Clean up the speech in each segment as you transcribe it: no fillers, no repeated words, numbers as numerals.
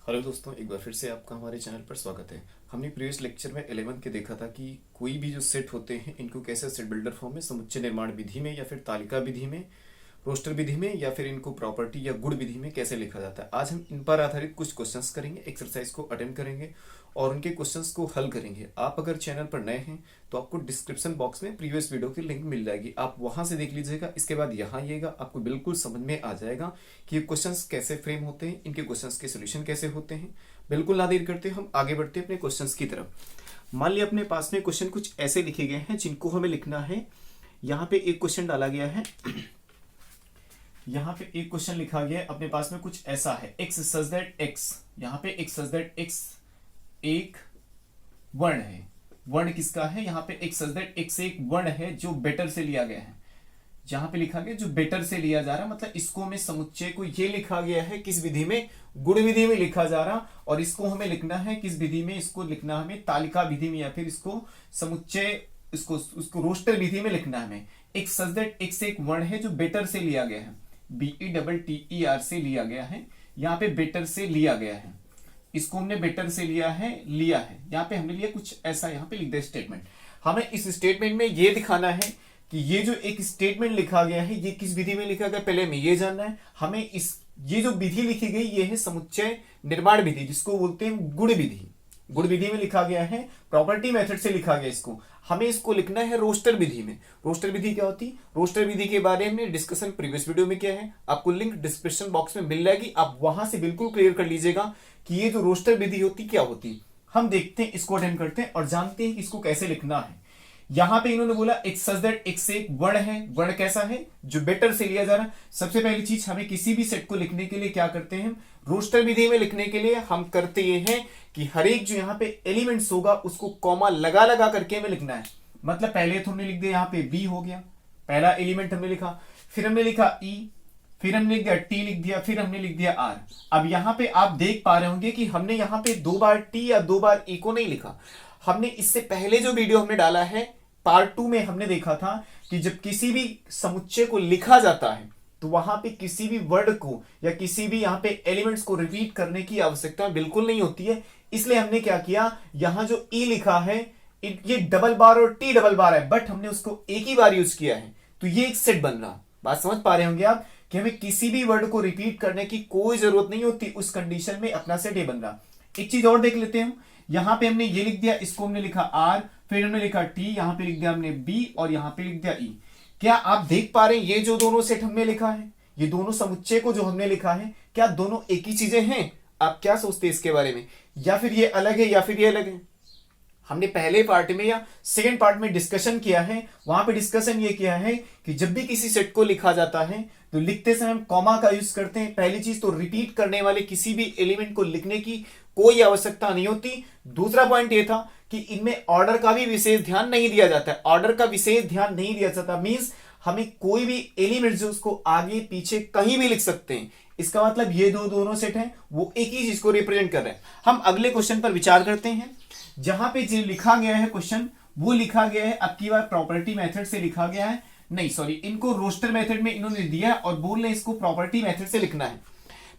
Hello दोस्तों, एक बार फिर से आपका हमारे चैनल पर स्वागत है। हमने प्रीवियस लेक्चर में 11 के देखा था कि कोई भी जो सेट होते हैं इनको कैसे सेट बिल्डर फॉर्म में, समुच्चय निर्माण विधि में या फिर तालिका विधि में, रोस्टर विधि में या फिर इनको प्रॉपर्टी या गुण विधि में कैसे लिखा जाता है। आज हम इन पर आधारित कुछ क्वेश्चंस करेंगे, एक्सरसाइज को अटेंड करेंगे और उनके क्वेश्चंस को हल करेंगे। आप अगर चैनल पर नए हैं तो आपको डिस्क्रिप्शन बॉक्स में प्रीवियस वीडियो की लिंक मिल जाएगी, आप वहां से देख लीजिएगा। इसके बाद यहाँ आइएगा, आपको बिल्कुल समझ में आ जाएगा कि ये क्वेश्चंस कैसे फ्रेम होते हैं, इनके क्वेश्चंस के सोल्यूशन कैसे होते हैं। बिल्कुल ना देर करते हम आगे बढ़ते हैं अपने क्वेश्चंस की तरफ। मान लिया अपने पास में क्वेश्चन कुछ ऐसे लिखे गए हैं जिनको हमें लिखना है। यहाँ पे एक क्वेश्चन डाला गया है, यहाँ पे एक क्वेश्चन लिखा गया है अपने पास में कुछ ऐसा है, x सच दैट x, यहाँ पे x सच दैट x एक वर्ण है। वर्ण किसका है? यहाँ पे x सच दैट x एक वर्ण है जो बेटर से लिया गया है। जहां पे लिखा गया जो बेटर से लिया जा रहा, मतलब इसको में समुच्चय को ये लिखा गया है किस विधि में? गुण विधि में लिखा जा रहा। और इसको हमें लिखना है किस विधि में? इसको लिखना हमें तालिका विधि में या फिर इसको समुच्चय, उसको रोस्टर विधि में लिखना है हमें। एक सच दैट x एक वर्ण है जो बेटर से लिया गया है, BETTER से लिया गया है। यहाँ पे बेटर से लिया गया है, इसको हमने बेटर से लिया है। यहाँ पे हमने लिया कुछ ऐसा, यहाँ पे लिख दे स्टेटमेंट। हमें इस स्टेटमेंट में ये दिखाना है कि ये जो एक स्टेटमेंट लिखा गया है ये किस विधि में लिखा गया, पहले हमें ये जानना है। हमें ये जो विधि लिखी गई ये है समुच्चय निर्माण विधि, जिसको बोलते हैं गुण विधि। गुण विधि में लिखा गया है, प्रॉपर्टी मेथड से लिखा गया इसको। हमें इसको लिखना है रोस्टर विधि में। रोस्टर विधि क्या होती है? रोस्टर विधि के बारे में डिस्कशन प्रीवियस वीडियो में किया है, आपको लिंक डिस्क्रिप्शन बॉक्स में मिल जाएगी, आप वहां से बिल्कुल क्लियर कर लीजिएगा कि ये जो रोस्टर विधि होती क्या होती। हम देखते हैं, इसको अटेंड करते हैं और जानते हैं कि इसको कैसे लिखना है। यहां पे इन्होंने बोला एक सच दैट x एक वर्ण है। वर्ण कैसा है? जो बेटर से लिया जा रहा। सबसे पहली चीज, हमें किसी भी सेट को लिखने के लिए क्या करते हैं? रोस्टर विधि में लिखने के लिए हम करते ये हैं कि हर एक जो यहाँ पे एलिमेंट्स होगा उसको कॉमा लगा लगा करके हमें लिखना है। मतलब पहले तो हमने लिख दिया यहाँ पे b हो गया, पहला एलिमेंट हमने लिखा, फिर हमने लिखा e, फिर हमने लिख दिया t लिख दिया, फिर हमने लिख दिया r। अब यहाँ पे आप देख पा रहे होंगे कि हमने यहाँ पे 2 बार t या 2 बार e को नहीं लिखा। हमने इससे पहले जो वीडियो हमने डाला है पार्ट 2 में हमने देखा था कि जब किसी भी समुच्चय को लिखा जाता है तो वहां पे किसी भी वर्ड को या किसी भी यहाँ पे एलिमेंट्स को रिपीट करने की आवश्यकता बिल्कुल नहीं होती है। इसलिए हमने क्या किया, यहाँ जो ई लिखा है ये डबल बार और टी डबल बार है, बट हमने उसको एक ही बार यूज किया है, तो ये एक सेट बन रहा। बात समझ पा रहे होंगे आप कि हमें किसी भी वर्ड को रिपीट करने की कोई जरूरत नहीं होती, उस कंडीशन में अपना सेट ये बन रहा। एक चीज और देख लेते हैं, यहां पे हमने ये लिख दिया, इसको हमने लिखा r, फिर हमने लिखा t, यहां पे लिख दिया हमने b और यहां पे लिख दिया e। क्या आप देख पा रहे हैं ये जो दोनों सेट हमने लिखा है, ये दोनों समुच्चय को जो हमने लिखा है, क्या दोनों एक ही चीजें हैं? आप क्या सोचते हैं इसके बारे में? या फिर ये अलग है या फिर ये अलग है? हमने पहले पार्ट में या सेकंड पार्ट में डिस्कशन किया है, वहां पे डिस्कशन ये किया है कि जब भी किसी सेट को लिखा जाता है तो लिखते समय हम कॉमा का यूज करते हैं। पहली चीज तो रिपीट करने वाले किसी भी एलिमेंट को लिखने की कोई आवश्यकता नहीं होती। दूसरा पॉइंट ये था कि इनमें ऑर्डर का भी विशेष ध्यान नहीं दिया जाता है। ऑर्डर का विशेष ध्यान नहीं दिया जाता मींस हमें कोई भी एलिमेंट जो उसको आगे पीछे कहीं भी लिख सकते हैं। इसका मतलब ये दोनों सेट हैं वो एक ही चीज को रिप्रेजेंट कर रहे हैं। हम अगले क्वेश्चन पर विचार करते हैं, जहां पे जो लिखा गया है क्वेश्चन वो लिखा गया है, अब की बार प्रॉपर्टी मेथड से लिखा गया है, नहीं सॉरी, इनको रोस्टर मेथड में इन्होंने दिया और बोल रहे इसको प्रॉपर्टी मेथड से लिखना है।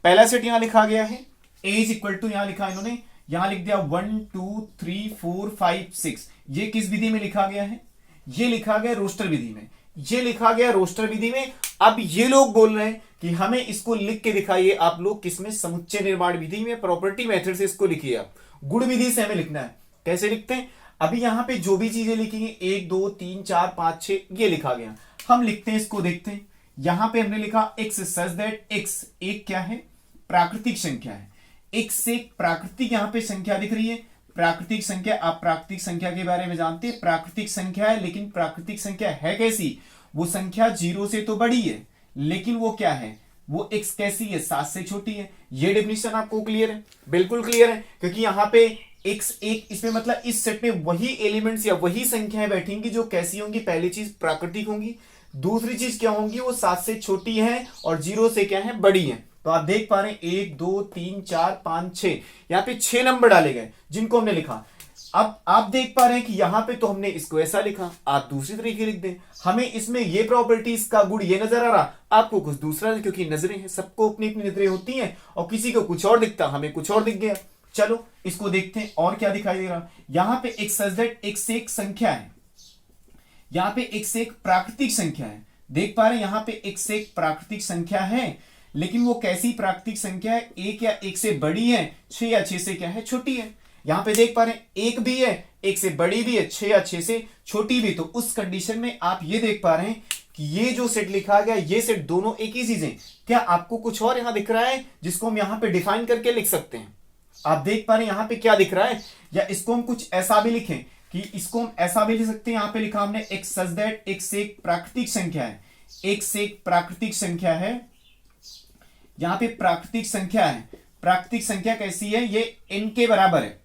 पहला सेट यहां लिखा गया है, a इज इक्वल टू, यहां लिखा इन्होंने, यहां लिख दिया 1 2 3 4 5 6। ये किस विधि में लिखा गया है? ये लिखा गया रोस्टर विधि में, ये लिखा गया रोस्टर विधि में। अब ये लोग बोल रहे हैं कि हमें इसको लिख के दिखाइए आप लोग किसमें? समुच्चय निर्माण विधि में, प्रॉपर्टी मेथड से इसको लिखिए आप। गुण विधि से हमें लिखना है। कैसे लिखते हैं? अभी यहां पे जो भी चीजें लिखी हैं 1 2 3 4 5 6 ये लिखा गया, हम लिखते हैं इसको, देखते हैं। यहां पे हमने लिखा x सच दैट x एक क्या है? प्राकृतिक संख्या है। x एक प्राकृतिक यहां पे संख्या दिख रही है, प्राकृतिक संख्या। आप प्राकृतिक संख्या के बारे में जानते हैं, प्राकृतिक संख्या है, लेकिन प्राकृतिक संख्या है कैसी? वो संख्या 0 से तो बड़ी है, लेकिन वो क्या है? वो x कैसी है? 7 से छोटी है। ये डेफिनेशन आपको क्लियर है? बिल्कुल क्लियर है, क्योंकि यहां पे x एक, इसमें मतलब इस सेट में वही एलिमेंट्स या वही संख्याएं बैठेंगी जो कैसी होंगी? पहली चीज प्राकृतिक होंगी, दूसरी चीज क्या होंगी? वो 7 से छोटी है और 0 से क्या है? बड़ी है। तो आप देख पा रहे हैं 1 2 3 4 5 6, यहाँ पे 6 नंबर डाले गए जिनको हमने लिखा। अब आप देख पा रहे हैं कि यहां पे तो हमने इसको ऐसा लिखा, आप दूसरी तरीके लिख दें। हमें इसमें ये प्रॉपर्टीज का गुण ये नजर आ रहा, आपको कुछ दूसरा, क्योंकि नजरें हैं, सबको अपनी अपनी नजरें होती हैं और किसी को कुछ और दिखता, हमें कुछ और दिख गया। चलो इसको देखते हैं और क्या दिखाई दे रहा। यहां पे एक सच दैट एक से एक संख्या है, यहां पे एक से एक प्राकृतिक संख्या है। देख पा रहे हैं यहां पे एक से एक प्राकृतिक संख्या है, लेकिन वो कैसी प्राकृतिक संख्या है, एक या एक से बड़ी है, 6 या 6 से क्या है, छोटी है। यहां पे देख पा रहे हैं एक भी है, एक से बड़ी भी है, 6 या 6 से छोटी भी। तो उस कंडीशन में आप ये देख पा रहे हैं कि ये जो सेट लिखा गया, ये सेट दोनों एक ही चीज है। क्या आपको कुछ और यहां दिख रहा है जिसको हम यहां पे डिफाइन करके लिख सकते हैं? आप देख पा रहे हैं यहां पे क्या दिख रहा है, या इसको हम कुछ ऐसा भी लिखें कि इसको हम ऐसा भी लिख सकते हैं। यहां पे लिखा हमने एक सच दैट एक से एक प्राकृतिक संख्या है, एक से एक प्राकृतिक संख्या है। यहां पे प्राकृतिक संख्या है, प्राकृतिक संख्या कैसी है, ये n के बराबर है,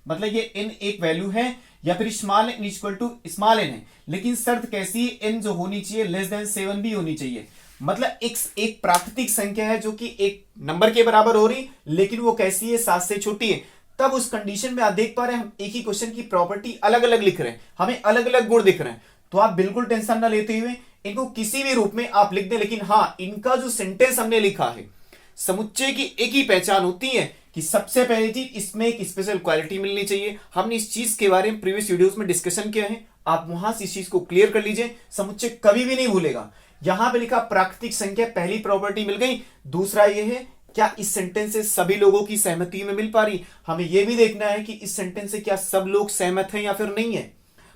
मतलब ये n एक वैल्यू है, या फिर small n equal to small n है। लेकिन शर्त कैसी है, n जो होनी चाहिए लेस देन 7 भी होनी चाहिए। मतलब x एक प्राकृतिक संख्या है जो कि एक नंबर के बराबर हो रही, लेकिन वो कैसी है, 7 से छोटी है। तब उस कंडीशन में आप देख पा रहे हैं हम एक ही क्वेश्चन की प्रॉपर्टी अलग अलग लिख रहे हैं, हमें अलग अलग गुण दिख रहे हैं। तो आप बिल्कुल टेंशन ना लेते हुए इनको किसी भी रूप में आप लिख दें, लेकिन हाँ, इनका जो सेंटेंस हमने लिखा है, समुच्चय की एक ही पहचान होती है कि सबसे पहली चीज इसमें एक स्पेशल क्वालिटी मिलनी चाहिए। हमने इस चीज के बारे में प्रीवियस वीडियोस में डिस्कशन किया है, आप वहां से इस चीज को क्लियर कर लीजिए, समुच्चय कभी भी नहीं भूलेगा। यहां पे लिखा प्राकृतिक संख्या, पहली प्रॉपर्टी मिल गई। दूसरा ये है, क्या इस सेंटेंस से सभी लोगों की सहमति में मिल पा रही। हमें यह भी देखना है कि इस सेंटेंस से क्या सब लोग सहमत हैं या फिर नहीं है।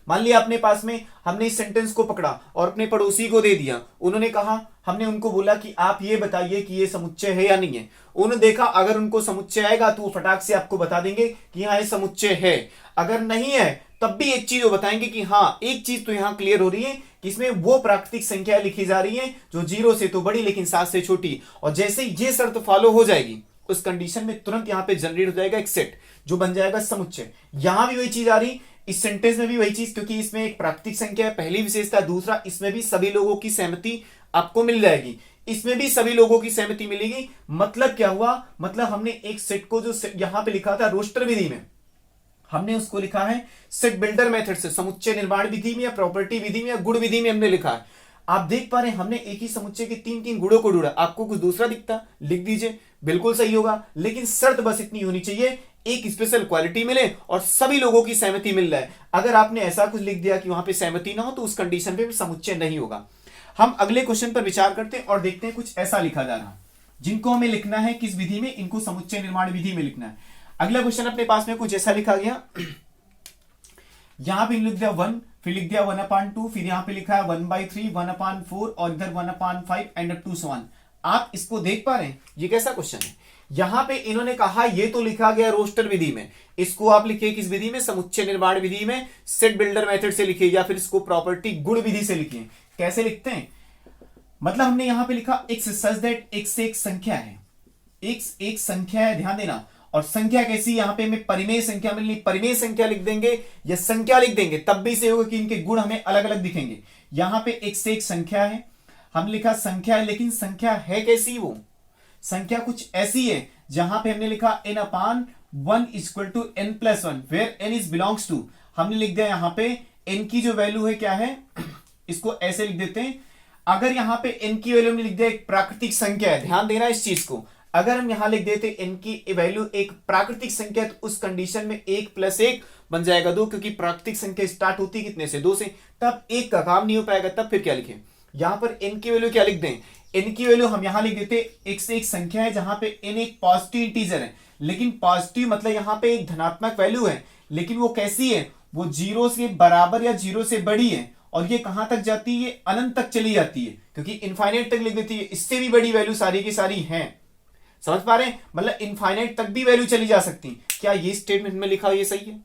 मान लिया अपने पास में हमने इस सेंटेंस को पकड़ा और अपने पड़ोसी को दे दिया, उन्होंने कहा, हमने उनको बोला कि आप ये बताइए कि ये समुच्चय है या नहीं है। उन्होंने देखा, अगर उनको समुच्चय आएगा तो वो फटाक से आपको बता देंगे कि हाँ ये समुच्चय है। अगर नहीं है तब भी एक चीज वो बताएंगे कि हाँ, एक चीज तो यहां क्लियर हो रही है कि इसमें वो प्राकृतिक संख्या लिखी जा रही है जो 0 से तो बड़ी लेकिन 7 से छोटी। और जैसे ये शर्त फॉलो हो जाएगी, उस कंडीशन में तुरंत यहां पे जनरेट हो जाएगा एक सेट जो बन जाएगा समुच्चय। यहां भी वही चीज आ रही, इस सेंटेंस में भी वही चीज, क्योंकि इसमें एक प्राकृतिक संख्या है, पहली विशेषता। दूसरा, इसमें भी सभी लोगों की सहमति आपको मिल जाएगी, इसमें भी सभी लोगों की सहमति मिलेगी। मतलब क्या हुआ, मतलब हमने एक सेट को जो यहां पे लिखा था रोस्टर विधि में, हमने उसको लिखा है सेट बिल्डर मेथड से, समुच्चय निर्माण विधि में या प्रॉपर्टी विधि में या गुण विधि में हमने लिखा है। आप देख पा रहे हैं हमने एक ही समुच्चय के 3-3 गुणों को ढूंढा। आपको कुछ दूसरा दिखता, लिख दीजिए, बिल्कुल सही होगा। लेकिन शर्त बस इतनी होनी चाहिए, एक स्पेशल क्वालिटी मिले और सभी लोगों की सहमति मिल रहा है। अगर आपने ऐसा कुछ लिख दिया कि वहां पे सहमति ना हो, तो उस कंडीशन पे समुच्चय नहीं होगा। हम अगले क्वेश्चन पर विचार करते हैं और देखते हैं कुछ ऐसा लिखा जा रहा, जिनको हमें लिखना है किस विधि में, इनको समुच्चय निर्माण विधि में लिखना है। अगला क्वेश्चन अपने पास में कुछ ऐसा लिखा गया, यहां पे लिख दिया 1, फिर लिख दिया 1/2, फिर यहां पे लिखा है 1/3, 1/4 और इधर 1/5 एंड अप टू 1। आप इसको देख पा रहे हैं, ये कैसा क्वेश्चन है। यहां पे इन्होंने कहा ये तो लिखा गया रोस्टर विधि में, इसको आप लिखिए किस विधि में, समुच्चय निर्माण विधि में, सेट बिल्डर मेथड से लिखिए, या फिर इसको प्रॉपर्टी गुण विधि से लिखिए। कैसे लिखते हैं, मतलब हमने यहां पे लिखा x सच दैट x एक संख्या है, x एक संख्या है, ध्यान देना। और संख्या कैसी, यहां पे हमें परिमेय संख्या मिलनी, परिमेय संख्या लिख देंगे या संख्या लिख देंगे, तब भी से होगा कि इनके गुण हमें अलग अलग दिखेंगे। यहां पे x से एक संख्या है, हम लिखा संख्या है, लेकिन संख्या है कैसी, वो संख्या कुछ ऐसी है जहां पे हमने लिखा n/1 equal to n+1 where n is belongs to. हमने लिख दिया यहां पे n की जो वैल्यू है क्या है, इसको ऐसे लिख देते हैं। अगर यहां पे n की वैल्यू हमने लिख दिया एक प्राकृतिक संख्या है, ध्यान देना इस चीज को। अगर हम यहां लिख देते n की वैल्यू एक प्राकृतिक संख्या है, तो उस कंडीशन में 1 + 1 बन जाएगा 2, क्योंकि प्राकृतिक संख्या स्टार्ट होती है कितने से, 2 से। तब 1 का काम नहीं हो पाएगा, तब फिर क्या लिखें, यहां पर n की वैल्यू क्या लिख दें, n की वैल्यू हम यहां लिख देते एक से एक संख्या है जहां पे n एक पॉजिटिव इंटीजर है। लेकिन पॉजिटिव मतलब यहां पे एक धनात्मक वैल्यू है, लेकिन वो कैसी है, वो 0 से बराबर या 0 से बड़ी है। और ये कहां तक जाती है, अनंत तक चली जाती है, क्योंकि इनफाइनाइट तक लिख देती है। इससे भी बड़ी वैल्यू सारी की सारी हैं, समझ पा रहे हैं, मतलब इनफाइनाइट तक भी वैल्यू चली जा सकती। क्या ये स्टेटमेंट में लिखा ये सही है,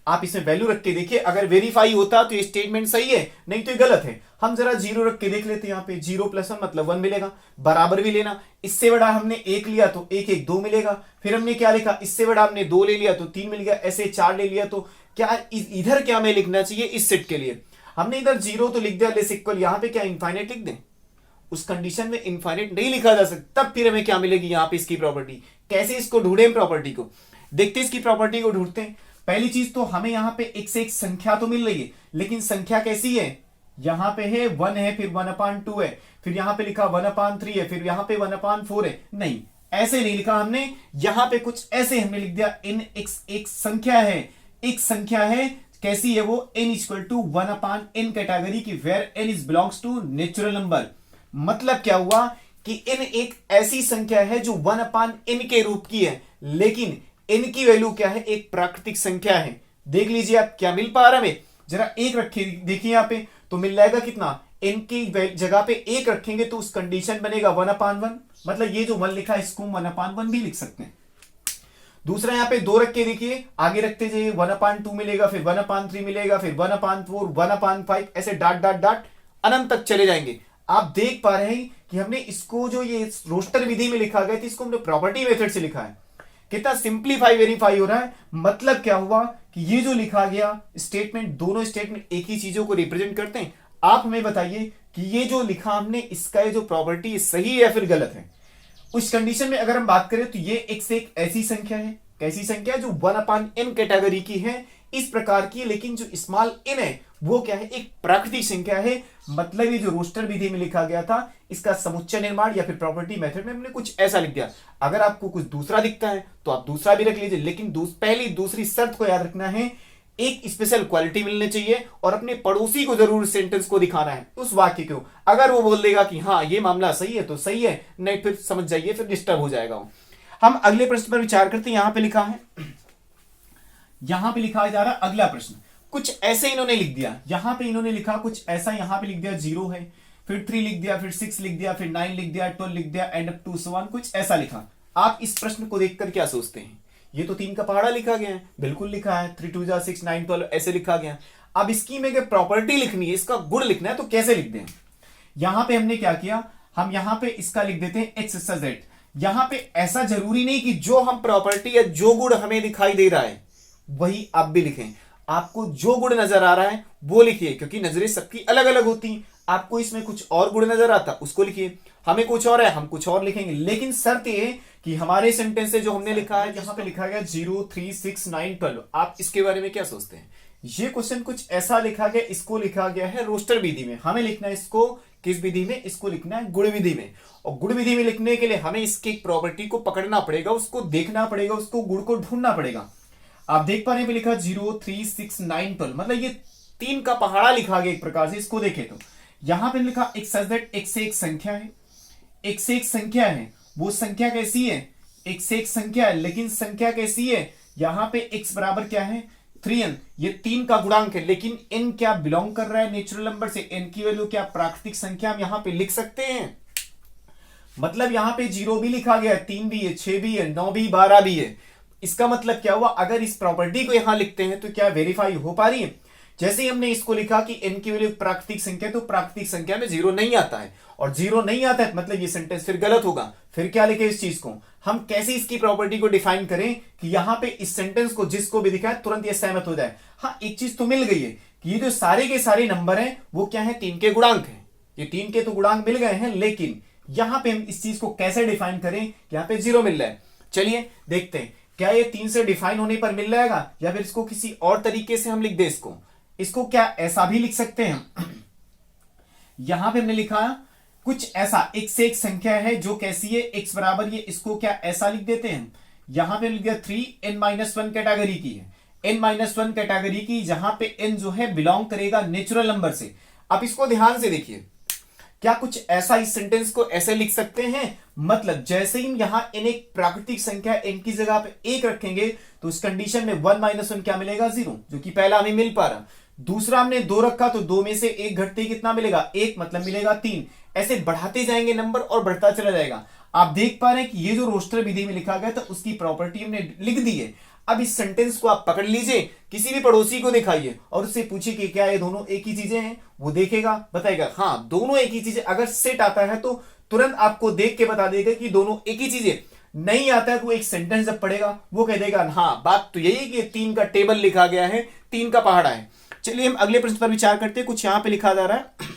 आप इसमें वैल्यू रख के देखिए, अगर वेरीफाई होता तो ये स्टेटमेंट सही है, नहीं तो ये गलत है। हम जरा 0 रख के देख लेते हैं, यहाँ पे 0+1 मतलब 1 मिलेगा, बराबर भी लेना, इससे बड़ा हमने 1 लिया तो 1 1 2 मिलेगा। फिर हमने क्या लिखा, इससे बड़ा हमने 2 ले लिया तो 3 मिल गया, ऐसे 4 ले लिया तो क्या इधर क्या हमें लिखना चाहिए, इस सेट के लिए हमने इधर 0 तो लिख दिया लेस इक्वल, यहां पे क्या इनफाइनाइट लिख दें, उस कंडीशन में इनफाइनाइट नहीं लिखा जा सकता। तब फिर हमें क्या मिलेगी, यहां पे इसकी प्रॉपर्टी। कैसे इसको ढूंढें प्रॉपर्टी को, देखते हैं इसकी प्रॉपर्टी को ढूंढते हैं। पहली चीज तो हमें यहाँ पे एक से एक संख्या तो मिल रही है, लेकिन संख्या कैसी है, यहां पे है 1 है, फिर 1/2 है, फिर यहां पे लिखा 1/3 है, फिर यहां पे 1/4 है। नहीं, ऐसे नहीं लिखा हमने, यहां पे कुछ ऐसे हमने लिख दिया, n x एक संख्या है, एक संख्या है, कैसी है वो, n = 1/n कैटेगरी की, where n is belongs to natural number. मतलब क्या हुआ कि n एक ऐसी संख्या है जो 1/n के रूप की है, लेकिन n की वैल्यू क्या है, एक प्राकृतिक संख्या है। देख लीजिए आप क्या मिल पा रहा है, जरा एक रखे, देखिए यहां पे तो मिल जाएगा कितना, n की जगह पे एक रखेंगे तो उस कंडीशन बनेगा 1/1, मतलब ये जो 1 लिखा है इसको 1/1 भी लिख सकते हैं। दूसरा यहां पे 2 रख के देखिए, आगे रखते जाइए 1/2 मिलेगा, फिर 1/3 मिलेगा, फिर 1/4, 1/5, ऐसे डाट डाट डाट अनंत तक चले जाएंगे। आप देख पा रहे हैं कि हमने इसको जो ये रोस्टर विधि में लिखा गया था, इसको हमने प्रॉपर्टी मेथड से लिखा है। कितना सिंप्लीफाई वेरीफाई हो रहा है। मतलब क्या हुआ कि ये जो लिखा गया स्टेटमेंट, दोनों स्टेटमेंट एक ही चीजों को रिप्रेजेंट करते हैं। आप हमें बताइए कि ये जो लिखा हमने, इसका ये जो प्रॉपर्टी सही है या फिर गलत है। उस कंडीशन में अगर हम बात करें तो ये एक से एक ऐसी संख्या है, कैसी संख्या, जो 1/n कैटेगरी की है, इस प्रकार की, लेकिन जो स्मॉल n है वो क्या है, एक प्राकृतिक संख्या है। मतलब ये जो रोस्टर विधि में लिखा गया था, इसका समुच्चय निर्माण या फिर प्रॉपर्टी मेथड में हमने कुछ ऐसा लिख दिया। अगर आपको कुछ दूसरा दिखता है तो आप दूसरा भी रख लीजिए, लेकिन पहली दूसरी शर्त को याद रखना है, एक स्पेशल क्वालिटी मिलनी चाहिए और अपने पड़ोसी को जरूर सेंटेंस को दिखाना है, उस वाक्य को। अगर वो बोल देगा कि हाँ ये मामला सही है तो सही है, नहीं फिर समझ जाइए, फिर डिस्टर्ब हो जाएगा वो। हम अगले प्रश्न पर विचार करते हैं। यहां पे लिखा है, यहां पे लिखा जा रहा है अगला प्रश्न, कुछ ऐसे इन्होंने लिख दिया। यहां पे इन्होंने लिखा कुछ ऐसा, यहां पे लिख दिया 0 है, फिर 3 लिख दिया, फिर 6 लिख दिया, फिर 9 लिख दिया, 12 लिख दिया, and up to so on, कुछ ऐसा लिखा। आप इस प्रश्न को देखकर क्या सोचते हैं, ये तो 3 का पहाड़ा लिखा गया है, बिल्कुल लिखा है, 3 2 6 9 12 ऐसे लिखा गया। अब इसकी में प्रॉपर्टी लिखनी है, इसका गुण लिखना है, तो कैसे लिख दें। यहां पे हमने क्या किया, हम यहां पे इसका लिख देते हैं x सच दैट। यहां पे ऐसा जरूरी नहीं कि जो हम प्रॉपर्टी या जो गुण हमें दिखाई दे रहा है वही आप भी लिखें। आपको जो गुण नजर आ रहा है वो लिखिए, क्योंकि नजरें सबकी अलग अलग होती हैं। आपको इसमें कुछ और गुण नजर आता उसको लिखिए, हमें कुछ और है हम कुछ और लिखेंगे। लेकिन शर्त ये कि हमारे सेंटेंस से जो हमने लिखा है, जहां पे लिखा गया 0 3 6 9 12, आप इसके बारे में क्या सोचते हैं। ये क्वेश्चन कुछ ऐसा लिखा गया, इसको लिखा गया है रोस्टर विधि में। हमें लिखना है इसको किस विधि में, इसको लिखना है गुण विधि में। और गुण विधि में लिखने के लिए हमें इसकी प्रॉपर्टी को पकड़ना पड़ेगा, उसको देखना पड़ेगा, उसको गुण को ढूंढना पड़ेगा। आप देख पा रहे हैं लिखा 0 3 6 9 12, मतलब ये 3 का पहाड़ा लिखा गया एक प्रकार से। इसको देखें तो यहां पे लिखा एक सच दैट, एक से एक संख्या है, एक से एक संख्या है। वो संख्या कैसी है, एक से एक संख्या है, लेकिन संख्या कैसी है, यहां पे x बराबर क्या है 3n, ये 3 का गुणांक है, लेकिन n क्या बिलोंग कर रहा है नेचुरल नंबर से, n की वैल्यू क्या प्राकृतिक संख्या हम यहां पे लिख सकते हैं। मतलब यहां पे 0 भी लिखा गया है, 3 भी है, 6 भी है, 9 भी, 12 भी है। इसका मतलब क्या हुआ, अगर इस प्रॉपर्टी को यहां लिखते हैं तो क्या वेरीफाई हो पा रही है। जैसे ही हमने इसको लिखा कि n की वैल्यू प्राकृतिक संख्या, तो प्राकृतिक संख्या में 0 नहीं आता है, और 0 नहीं आता है मतलब ये सेंटेंस फिर गलत होगा। फिर क्या लिखे इस चीज को, हम कैसे इसकी प्रॉपर्टी को डिफाइन करें कि यहां पे इस सेंटेंस को जिसको भी दिखाए तुरंत ये सहमत हो जाए। हाँ, एक चीज तो मिल गई है कि ये जो सारे के सारे नंबर हैं वो क्या है, 3 के गुणांक हैं। ये 3 के तो गुणांक मिल गए हैं, लेकिन यहां पे हम इस चीज को कैसे डिफाइन करें, यहां पे 0 मिल रहा है। चलिए देखते हैं क्या ये 3 से डिफाइन होने पर मिल जाएगा, या फिर इसको किसी और तरीके से हम लिख दे। इसको क्या ऐसा भी लिख सकते हैं। यहां पे हमने लिखा कुछ ऐसा, एक से एक संख्या है जो कैसी है, x बराबर ये, इसको क्या ऐसा लिख देते हैं। यहां पे लिख दिया 3n-1 कैटेगरी की है, n-1 कैटेगरी की, जहां पे n जो है बिलोंग करेगा नेचुरल नंबर से। अब इसको ध्यान से देखिए, क्या कुछ ऐसा इस सेंटेंस को ऐसे लिख सकते हैं। मतलब जैसे ही यहां n एक प्राकृतिक संख्या n की जगह पे 1 रखेंगे तो उस कंडीशन में 1-1 क्या मिलेगा, 0, जो कि पहला हमें मिल पा रहा। दूसरा हमने 2 रखा तो 2 में से 1 घटते ही कितना मिलेगा, 1, मतलब मिलेगा 3। ऐसे बढ़ाते जाएंगे नंबर और बढ़ता चला जाएगा। आप देख पा रहे हैं कि ये जो रोस्टर विधि में लिखा गया था उसकी प्रॉपर्टी हमने लिख दी है। अब इस सेंटेंस को आप पकड़ लीजिए, किसी भी पड़ोसी को दिखाइए और उससे पूछिए कि क्या ये दोनों एक ही चीजें हैं। वो देखेगा, बताएगा हाँ दोनों एक ही चीजें। अगर सेट आता है तो तुरंत आपको देख के बता देगा कि दोनों एक ही चीजें। नहीं आता है तो एक सेंटेंस जब पढ़ेगा वो कह देगा हाँ बात तो यही है कि 3 का टेबल लिखा गया है, 3 का पहाड़ा है। चलिए हम अगले प्रश्न पर विचार करते हैं। कुछ यहां पे लिखा जा रहा है,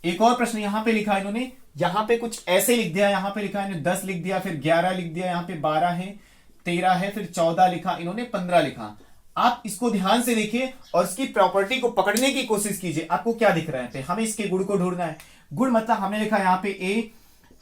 एक और प्रश्न यहां पे लिखा है इन्होंने। यहां पे कुछ ऐसे लिख दिया, यहां पे लिखा है 10 लिख दिया, फिर 11 लिख दिया, यहां पे 12 है, 13 है, फिर 14 लिखा इन्होंने, 15 लिखा। आप इसको ध्यान से देखिए और इसकी प्रॉपर्टी को पकड़ने की कोशिश कीजिए। आपको क्या दिख रहा है? हमें इसके गुण को ढूंढना है। गुण मतलब हमने लिखा यहाँ पे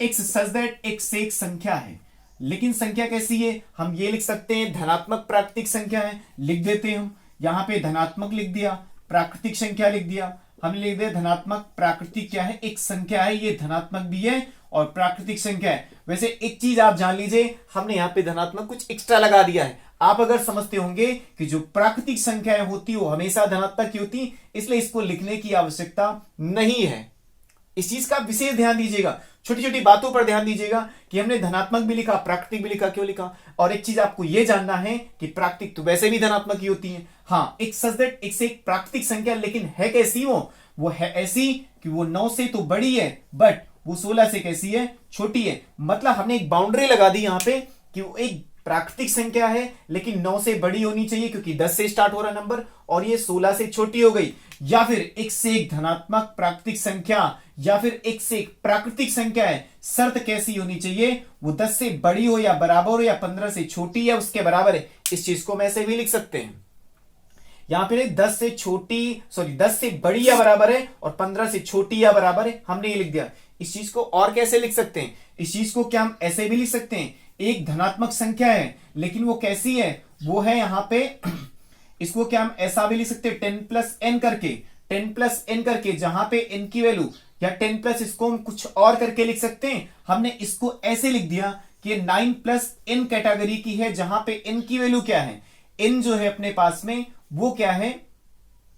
एक्स सच दैट एक्स एक संख्या है, लेकिन संख्या कैसी है? हम ये लिख सकते हैं धनात्मक प्राकृतिक संख्या है, लिख देते हैं हम। यहाँ पे धनात्मक लिख दिया, प्राकृतिक संख्या लिख दिया, हमने लिख दिया धनात्मक प्राकृतिक क्या है? एक संख्या है, ये धनात्मक भी है और प्राकृतिक संख्या है। वैसे एक चीज आप जान लीजिए, हमने यहाँ पे धनात्मक कुछ एक्स्ट्रा लगा दिया है। आप अगर समझते होंगे कि जो प्राकृतिक संख्याएं होती वो हमेशा धनात्मक ही होती, इसलिए इसको लिखने की आवश्यकता नहीं है। इस चीज का विशेष ध्यान दीजिएगा, छोटी छोटी बातों पर ध्यान दीजिएगा कि हमने धनात्मक भी लिखा, प्राकृतिक भी लिखा, क्यों लिखा। और एक चीज आपको यह जानना है कि प्राकृतिक तो वैसे भी धनात्मक ही होती है। हाँ, एक सच दैट एक से एक प्राकृतिक संख्या, लेकिन है कैसी? वो है ऐसी कि वो 9 से तो बड़ी है, बट वो 16 से कैसी है? छोटी है। मतलब हमने एक बाउंड्री लगा दी यहां पे कि वो एक प्राकृतिक संख्या है, लेकिन 9 से बड़ी होनी चाहिए क्योंकि 10 से स्टार्ट हो रहा नंबर, और ये 16 से छोटी हो गई। या फिर एक से एक धनात्मक प्राकृतिक संख्या या फिर एक से एक प्राकृतिक संख्या है, शर्त कैसी होनी चाहिए? वो 10 से बड़ी हो या बराबर हो, या 15 से छोटी या उसके बराबर है। इस चीज को हम ऐसे भी लिख सकते हैं। यहां पे 10 से छोटी, सॉरी 10 से बड़ी या बराबर है और 15 से छोटी या बराबर है, हमने ये लिख दिया। इस चीज को और कैसे लिख सकते हैं? इस चीज को क्या हम ऐसे भी लिख सकते हैं? एक धनात्मक संख्या है, लेकिन वो कैसी है? वो है यहां पे इसको क्या हम ऐसा भी लिख सकते हैं? 10 प्लस एन करके, 10 प्लस एन करके, जहां पे एन की वैल्यू, या 10 प्लस इसको हम कुछ और करके लिख सकते हैं। हमने इसको ऐसे लिख दिया कि 9 प्लस एन कैटेगरी की है, जहां पे एन की वैल्यू क्या है? एन जो है अपने पास में वो क्या है?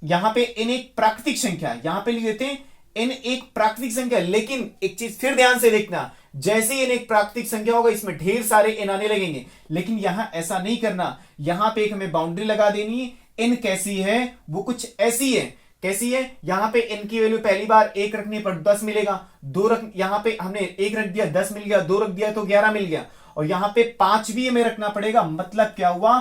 यहां पे एन एक प्राकृतिक संख्या है, यहां पे लिख देते हैं एन एक प्राकृतिक संख्या। लेकिन एक चीज फिर ध्यान से देखना, जैसे एन एक प्राकृतिक संख्या होगा इसमें ढेर सारे एन आने लगेंगे, लेकिन यहां ऐसा नहीं करना। यहां पे एक हमें बाउंड्री लगा देनी है। एन कैसी है? वो कुछ ऐसी है। कैसी है? यहां पे एन की वैल्यू पहली बार 1 रखने पर 10 मिलेगा, 2 रख, यहां पे हमने 1 रख दिया 10 मिल गया, 2 रख दिया तो 11 मिल गया, और यहां पे 5 भी हमें रखना पड़ेगा। मतलब क्या हुआ?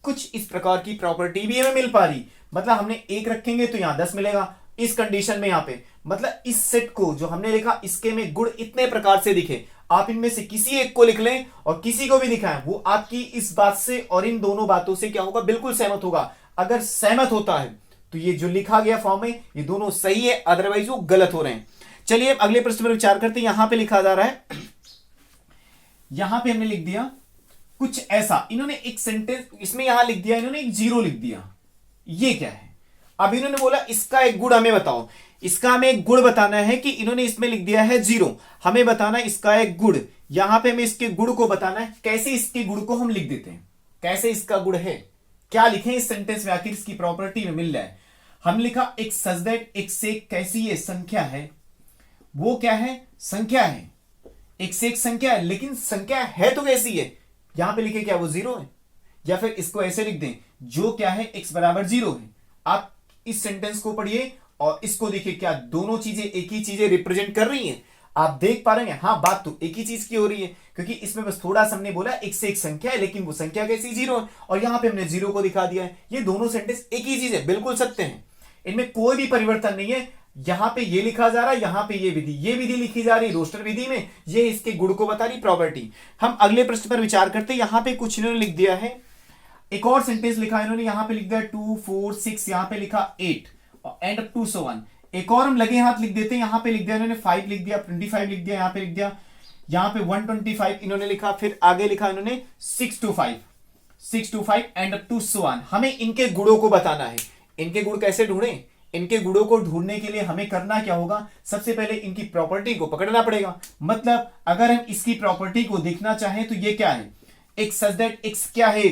कुछ इस प्रकार की प्रॉपर्टी भी हमें मिल पा रही। मतलब हमने 1 रखेंगे तो यहां 10 मिलेगा इस कंडीशन में। यहां पे मतलब इस सेट को जो हमने लिखा, इसके में गुण इतने प्रकार से दिखे। आप इनमें से किसी एक को लिख लें और किसी को भी दिखाएं, वो आपकी इस बात से और इन दोनों बातों से क्या होगा? बिल्कुल सहमत होगा। अगर सहमत होता है तो ये जो लिखा गया फॉर्म में ये दोनों सही है, अदरवाइज वो गलत हो रहे हैं। चलिए अगले प्रश्न पर विचार करते हैं। यहां पे लिखा जा रहा है, यहां पे हमने लिख दिया कुछ ऐसा। इन्होंने एक सेंटेंस इसमें यहां लिख दिया, इन्होंने एक 0 लिख दिया। ये क्या है? अब इन्होंने बोला इसका एक गुण हमें बताओ। इसका हमें एक गुण बताना है कि इन्होंने इसमें लिख दिया है 0, हमें बताना है इसका एक गुण। यहां पे हमें इसके गुण को बताना है। कैसे इसके गुण को हम लिख देते हैं? कैसे इसका गुण है? क्या लिखें इस सेंटेंस में? आखिर इसकी प्रॉपर्टी में मिल रहा है। हम लिखा एक सच दैट एक से एक कैसी ये संख्या है? वो क्या है? संख्या है, एक से एक संख्या है, लेकिन संख्या है तो कैसी है? यहां पे लिखे क्या वो 0 है? या फिर इसको ऐसे लिख दें, जो क्या है x बराबर 0 है। आप इस सेंटेंस को पढ़िए और इसको देखिए, क्या दोनों चीजें एक ही चीजें रिप्रेजेंट कर रही हैं? आप देख पा रहे हैं? हाँ, बात तो एक ही चीज की हो रही है, क्योंकि इसमें बस थोड़ा सा हमने बोला एक से एक संख्या है, लेकिन वो संख्या कैसी? 0 है, और यहां पे हमने 0 को दिखा दिया है। ये दोनों सेंटेंस एक ही चीज है, बिल्कुल सत्य है, इनमें कोई भी परिवर्तन नहीं है। यहां पे ये लिखा जा रहा है, यहां पे ये विधि लिखी जा रही है रोस्टर विधि में, ये इसके गुण को बता रही प्रॉपर्टी। हम अगले प्रश्न पर विचार करते हैं। यहां पे कुछ इन्होंने लिख दिया है, एक और सेंटेंस लिखा है इन्होंने। यहां पे लिख दिया 2 4 6, यहां पे लिखा 8 और and up to so on. एक और हम लगे हाथ लिख देते हैं। यहां पे लिख दिया इन्होंने 5 लिख दिया, 25 लिख दिया, यहां पे लिख दिया, यहां पे 125 इन्होंने लिखा, फिर आगे लिखा इन्होंने 6 to 5 and up to so on. हमें इनके गुणों को बताना है। इनके गुण कैसे ढूंढें? इनके गुणों को ढूंढने के लिए हमें करना क्या होगा? सबसे पहले इनकी प्रॉपर्टी को पकड़ना पड़ेगा। मतलब अगर हम इसकी प्रॉपर्टी को देखना चाहें तो ये क्या है? एक सच दैट एक्स क्या है?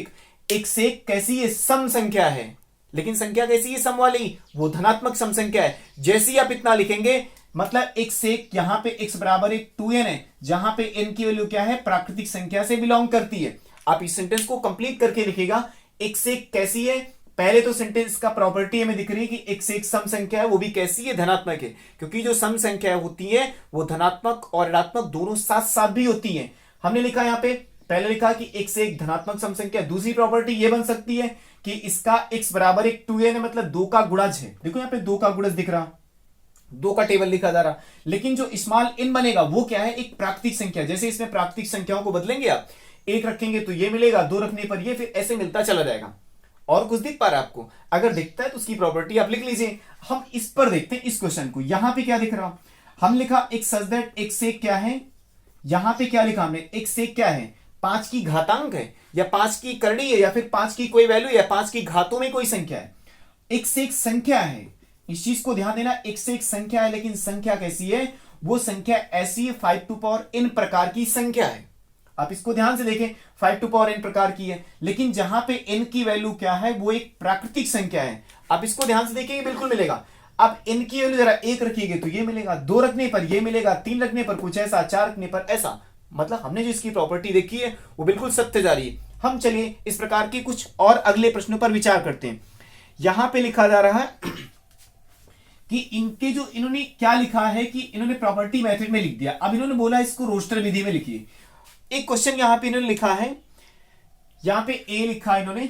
एक से एक कैसी है? सम संख्या है, लेकिन संख्या कैसी है? सम वाली, वो धनात्मक सम संख्या है। जैसे ही आप इतना लिखेंगे, मतलब एक से एक, यहां पे x बराबर एक 2n है, जहां पे n की वैल्यू क्या है? प्राकृतिक संख्या से बिलोंग करती है। आप इस सेंटेंस को कंप्लीट करके लिखेगा, एक से एक कैसी है? पहले तो सेंटेंस का प्रॉपर्टी हमें दिख रही है कि एक से एक सम संख्या है, वो भी कैसी है? धनात्मक है, क्योंकि जो सम संख्या होती है वो धनात्मक और ऋणात्मक दोनों साथ साथ भी होती है। हमने लिखा यहां पे, पहले लिखा कि एक से एक धनात्मक सम संख्या। दूसरी प्रॉपर्टी ये बन सकती है कि इसका x बराबर एक 2n है, मतलब 2 का गुणज है। देखो यहां पे 2 का गुणज दिख रहा, 2 का टेबल लिखा जा रहा, लेकिन जो स्मॉल n बनेगा वो क्या है? एक प्राकृतिक संख्या। जैसे इसमें प्राकृतिक संख्याओं को बदलेंगे आप, एक रखेंगे तो ये मिलेगा, दो रखने पर ये, फिर ऐसे मिलता चला जाएगा। और कुछ दिख पा रहा है आपको? अगर दिखता है तो उसकी प्रॉपर्टी आप लिख लीजिए। हम इस पर देखते हैं इस क्वेश्चन को। यहां पे क्या दिख रहा, हम लिखा एक सच दैट एक से क्या है, यहां पे क्या लिखा हमने, एक से क्या है, 5 की घातांक है या 5 की करड़ी है या फिर 5 की कोई वैल्यू या 5 की घातों में कोई संख्या है। एक से एक संख्या है, इस चीज को ध्यान देना, एक से एक संख्या है, लेकिन संख्या कैसी है, वो संख्या ऐसी है 5 टू पावर n प्रकार की संख्या है। आप इसको ध्यान से देखें, 5 टू पावर n प्रकार की है, लेकिन जहां पे n की वैल्यू क्या है, वो एक प्राकृतिक संख्या है। आप इसको ध्यान से देखेंगे बिल्कुल मिलेगा। अब n की वैल्यू जरा 1 रखिएगा तो ये मिलेगा, 2 रखने पर ये मिलेगा, 3 रखने पर कुछ ऐसा, 4 रखने पर ऐसा। मतलब हमने जो इसकी प्रॉपर्टी देखी है वो बिल्कुल सत्य जा रही है। हम चलिए इस प्रकार के कुछ और अगले प्रश्नों पर विचार करते हैं। यहां पे लिखा जा रहा है कि इनके जो इन्होंने क्या लिखा है कि इन्होंने प्रॉपर्टी मेथड में लिख दिया। अब इन्होंने बोला इसको रोस्टर विधि में लिखिए। एक क्वेश्चन यहां पे इन्होंने लिखा है, यहां पे ए लिखा है इन्होंने,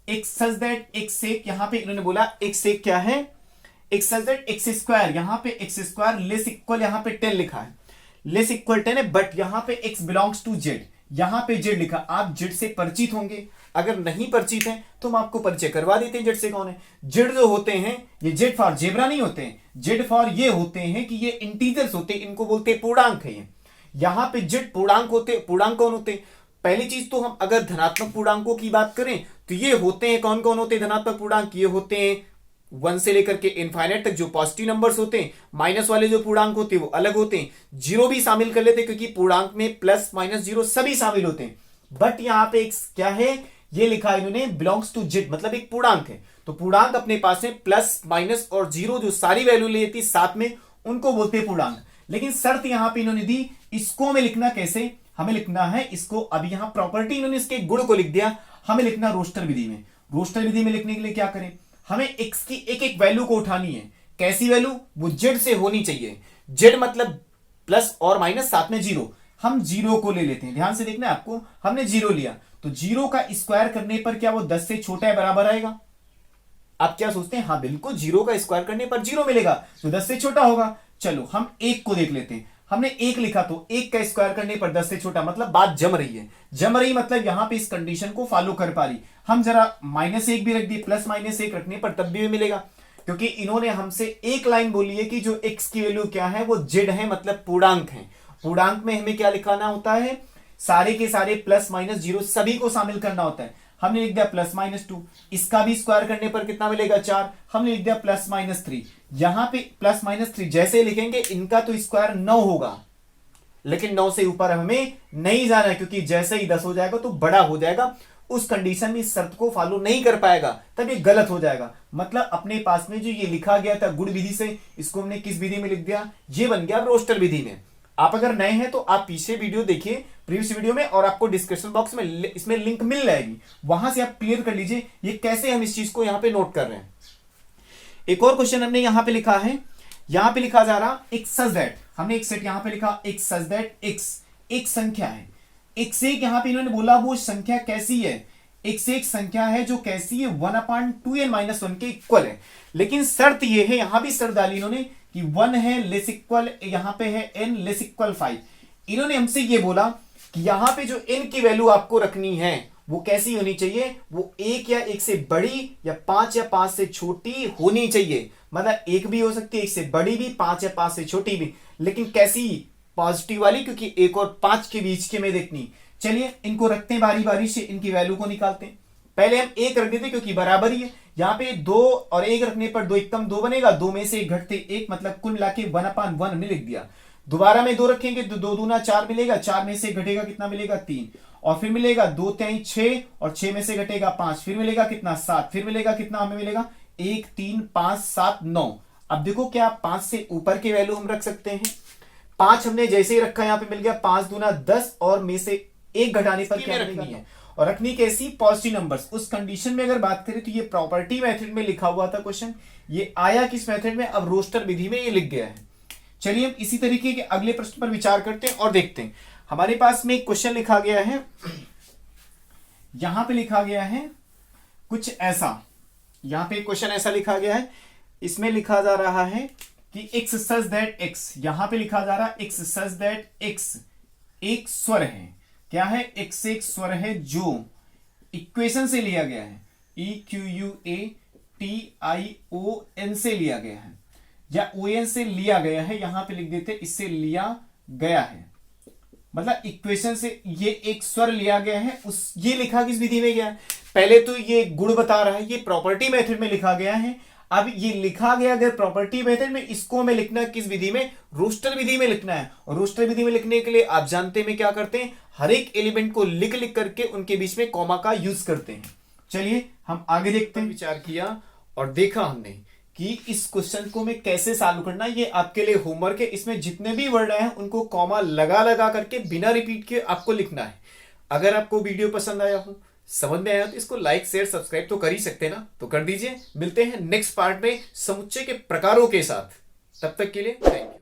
एक सच दैट एक सेक, यहां पे इन्होंने बोला एक सेक क्या है, एक सच दैट एक्स स्क्वायर, यहां पे एक्स स्क्वायर लेस इक्वल, यहां पे 10 लिखा है, लेस इक्वल 10 है, बट यहां पे x बिलोंग्स टू जेड, यहां पे जेड लिखा। आप जेड से परिचित होंगे, अगर नहीं परिचित हैं तो हम आपको परिचय करवा देते हैं जेड से कौन है। जेड जो होते हैं, ये जेड फॉर जेब्रा नहीं होते हैं, जेड फॉर ये होते हैं कि ये इंटीजर्स होते हैं, इनको बोलते हैं पूर्णांक है ये। यहां पे जेड पूर्णांक होते, पूर्णांक कौन होते हैं? पहली चीज तो हम अगर धनात्मक पूर्णांकों की बात करें तो ये होते हैं, कौन कौन होते हैं धनात्मक पूर्णांक? ये होते हैं 1 से लेकर के इनफाइनाइट तक जो पॉजिटिव नंबर्स होते हैं, माइनस वाले जो पूर्णांक होते हैं वो अलग होते हैं, जीरो भी शामिल कर लेते हैं क्योंकि पूर्णांक में प्लस माइनस जीरो सभी शामिल होते हैं। बट यहां पे एक क्या है, ये लिखा इन्होंने बिलोंग्स टू जेड, मतलब एक पूर्णांक है। तो पूर्णांक अपने पास में प्लस माइनस और जीरो जो सारी वैल्यू लेती साथ में, उनको बोलते हैं पूर्णांक। लेकिन शर्त यहां पे इन्होंने दी, इसको हमें लिखना कैसे, हमें लिखना है इसको, अब यहां प्रॉपर्टी इन्होंने इसके गुण को लिख दिया, हमें लिखना रोस्टर विधि में। रोस्टर विधि में लिखने के लिए क्या करें, हमें x की एक एक वैल्यू को उठानी है। कैसी वैल्यू? वो z से होनी चाहिए। z मतलब प्लस और माइनस साथ में जीरो, हम जीरो को ले लेते हैं। ध्यान से देखना है आपको, हमने जीरो लिया तो जीरो का स्क्वायर करने पर क्या वो 10 से छोटा है बराबर आएगा? आप क्या सोचते हैं? हाँ बिल्कुल, जीरो का स्क्वायर करने पर जीरो मिलेगा तो 10 से छोटा होगा। चलो हम एक को देख लेते हैं। हमने एक लिखा तो एक का स्क्वायर करने पर 10 से छोटा, मतलब बात जम रही है। जम रही मतलब यहां पे इस कंडीशन को फॉलो कर पा रही। हम जरा -1 भी रख दिए, प्लस -1 रखने पर तब भी मिलेगा, क्योंकि इन्होंने हमसे एक लाइन बोली है कि जो x की वैल्यू क्या है वो जेड है, मतलब पूर्णांक है। पूर्णांक में हमें क्या लिखाना होता है, सारे के सारे प्लस माइनस जीरो सभी को शामिल करना होता है। हमने लिख दिया +-2, इसका भी स्क्वायर करने पर कितना मिलेगा 4, हमने लिख दिया +-3। यहां पे +-3 जैसे लिखेंगे इनका तो स्क्वायर 9 होगा, लेकिन 9 से ऊपर हमें नहीं जाना है क्योंकि जैसे ही 10 हो जाएगा तो बड़ा हो जाएगा, उस कंडीशन में इस शर्त को फॉलो नहीं कर पाएगा, तब ये गलत हो जाएगा। मतलब अपने पास में जो ये लिखा गया था गुण विधि से, इसको हमने किस विधि में लिख दिया, ये बन गया रोस्टर विधि में। आप अगर नए हैं तो आप पीछे वीडियो देखिए, प्रीवियस वीडियो में, और आपको डिस्क्रिप्शन बॉक्स में इसमें लिंक मिल जाएगी, वहां से आप क्लियर कर लीजिए ये कैसे हम इस चीज को यहां पे नोट कर रहे हैं। एक और क्वेश्चन हमने यहां पे लिखा है, यहां पे लिखा जा रहा एक सच दैट, हमने एक सेट यहां पे लिखा, एक सच दैट एक्स एक संख्या है। एक से एक यहां पे इन्होंने बोला वो संख्या कैसी है, एक से एक संख्या है जो कैसी है 1/2n-1 के इक्वल है। लेकिन शर्त ये है, यहां भी शर्त डाली इन्होंने कि 1 है लेस इक्वल, यहां पे है n लेस इक्वल 5। इन्होंने हमसे ये बोला कि यहां पे जो n की वैल्यू आपको रखनी है वो कैसी होनी चाहिए, वो 1 या 1 से बड़ी या 5 या 5 से छोटी होनी चाहिए। मतलब 1 भी हो सकती है, 1 से बड़ी भी, 5 या 5 से छोटी भी, लेकिन कैसी, पॉजिटिव वाली, क्योंकि 1 और 5 के बीच के में देखनी। चलिए इनको रखते हैं बारी बारी से, इनकी वैल्यू को निकालते हैं। पहले हम 1 रख देते क्योंकि बराबर ही है, यहां पे 2 और 1 रखने पर 2 एकम 2 बनेगा, 2 में से 1 घटते 1, मतलब कुल मिला के 1/1 हमने लिख दिया। दोबारा में 2 रखेंगे तो 2 दूना 4 मिलेगा, 4 में से घटेगा कितना मिलेगा 3, और फिर मिलेगा 2 3 6, और 6 में से घटेगा 5, फिर मिलेगा कितना 7, फिर मिलेगा कितना हमें मिलेगा 1 3 5 7 9। अब देखो क्या 5 से ऊपर की वैल्यू हम रख सकते हैं। 5 हमने जैसे ही रखा, यहां पे मिल गया 5 दूना 10, और में से 1 घटाने पर क्या रखनी है, और रखनी कैसी, पॉजिटिव नंबर्स। उस कंडीशन में अगर बात करें तो ये प्रॉपर्टी मेथड में लिखा हुआ था क्वेश्चन, ये आया किस मेथड में, अब रोस्टर विधि में ये लिख गया है। चलिए हम इसी तरीके के अगले प्रश्न पर विचार करते हैं और देखते हैं। हमारे पास में एक क्वेश्चन लिखा गया है, यहां पे लिखा गया है कुछ ऐसा, यहां पे क्वेश्चन ऐसा लिखा गया है, इसमें लिखा जा रहा है कि एक्स सच दैट एक्स, यहां पे लिखा जा रहा है एक्स सच दैट एक्स एक स्वर है। क्या है? एक्स एक स्वर है जो इक्वेशन से लिया गया है, EQUATION से लिया गया है, या ON से लिया गया है, यहां पे लिख देते इससे लिया गया है, मतलब इक्वेशन से ये एक स्वर लिया गया है, उस ये लिखा किस विधि में गया है? पहले तो ये गुण बता रहा है, ये प्रॉपर्टी मेथड में लिखा गया है। अब ये लिखा गया अगर प्रॉपर्टी मेथड में, इसको हमें लिखना किस विधि में? रोस्टर विधि में लिखना है। और रोस्टर विधि में लिखने के लिए आप जानते हैं क्या करते हैं, हर एक एलिमेंट को लिख लिख करके उनके बीच में कॉमा का यूज करते हैं। चलिए हम आगे देखते हैं। विचार किया और देखा हमने कि इस क्वेश्चन को मैं कैसे सॉल्व करना है। ये आपके लिए होमवर्क है, इसमें जितने भी वर्ड हैं उनको कॉमा लगा लगा करके बिना रिपीट के आपको लिखना है। अगर आपको वीडियो पसंद आया हो, समझ में आया तो इसको लाइक शेयर सब्सक्राइब तो कर ही सकते हैं ना, तो कर दीजिए। मिलते हैं नेक्स्ट पार्ट में समुच्चय के प्रकारों के साथ, तब तक के लिए थैंक यू।